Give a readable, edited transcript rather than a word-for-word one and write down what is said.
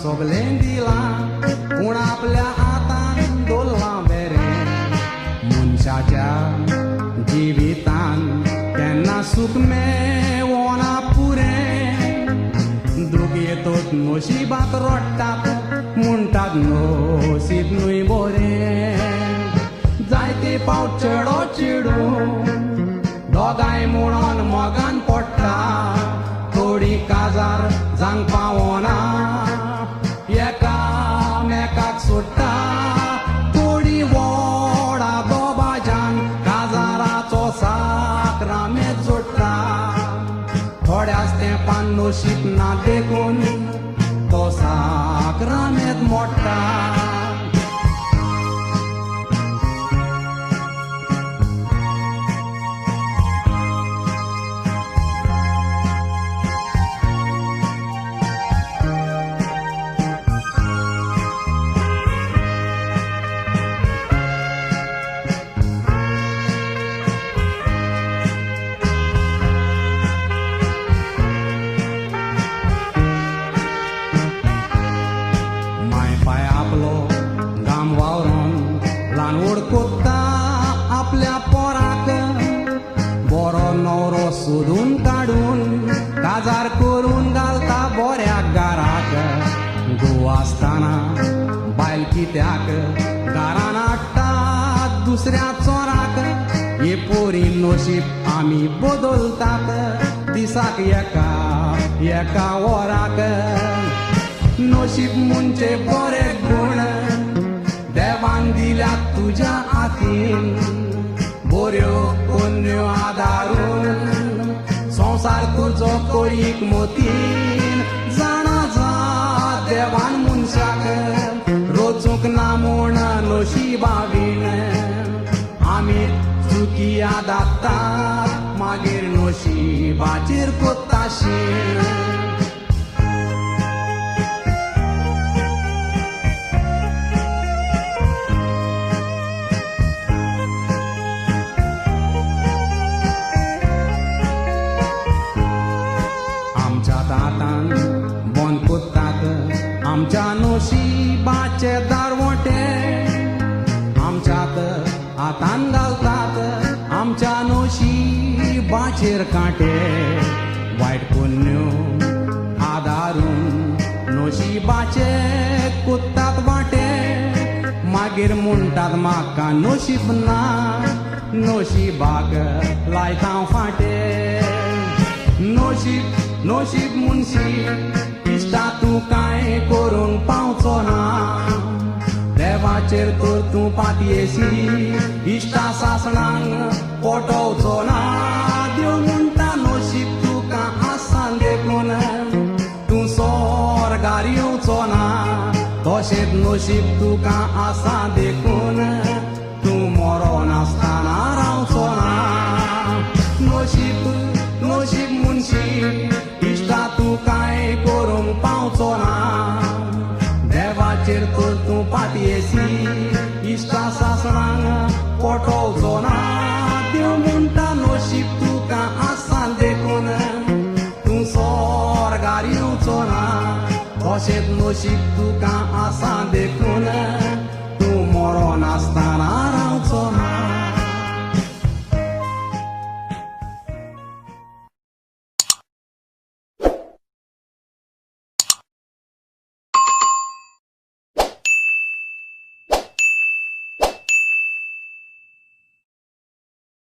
सगळें दिलां पूण आपल्या हातान दवरलां बरें मनशाच्या जिवितान केन्ना सुख मेळना पुरें दूख येतोच नशिबाक रडटात म्हणटात नशीब न्हय बरें जायते फावट चेडो चेडू दोगांय म्हणून मोगान पडटा थोडी काजार जांक पावना एकामेकाक सोडटा थोडी व्हडा दोबाज्यान काजाराचो साक्रामेत जोडटा थोड्याच तेंपान नशीब ना देखून तो साक्रामेत मोडटा आपल्या पोराक बरो नवरो सोदून काडून काजार करून घालता बऱ्या घराक घोव आसतना बायल कित्याक घरान हाडटा दुसऱ्या चोराक हे पोरी नशीब आमी बदलतात दिसाक एका वराक नशीब म्हणजे बरे गुण देवान दिल्या तुझ्या हातीन बऱ्यो पोन्न्यो आदारून संसार तुजो कोरीक मोतीन जाणा जा देवान मनशाक रोचूंक ना म्हूण नशिबावीन आमी चुकी आदातात मागीर नशिबाचेर कोत्ता शीण बंद कोत्तात आमच्या नशिबाचे दारवटे आमच्यात हातान घालतात आमच्या नशिबाचेर कांटे वायट पुण्यो आदारून नशिबाचे कोत्तात वाटे मागीर म्हणटात म्हाका नशीब ना नशिबाक लायता फाटे नशीब मुनशी इश्टा तूं कांय करूंक पावचो ना देवाचेर तर तूं पातयेसी इश्टा सासणांक पटोवचो ना देव म्हणटा नशीब तुका आसान देखून तूं स्वर्गार येवचो ना तशेंच नशीब तुका आसा देखून तूं मरोन आसतना रावचो ना नशीब मुनशी इश्टा तूं कांय करूंक पावचो ना देवाचेर तर तूं पातयेसी इश्टा सासणांक पटोवचो ना देव म्हणटा नशीब तुका आसान देखून तूं स्वर्गार येवचो ना तशेंच नशीब तुका आसान देखून तूं मरोन आसतना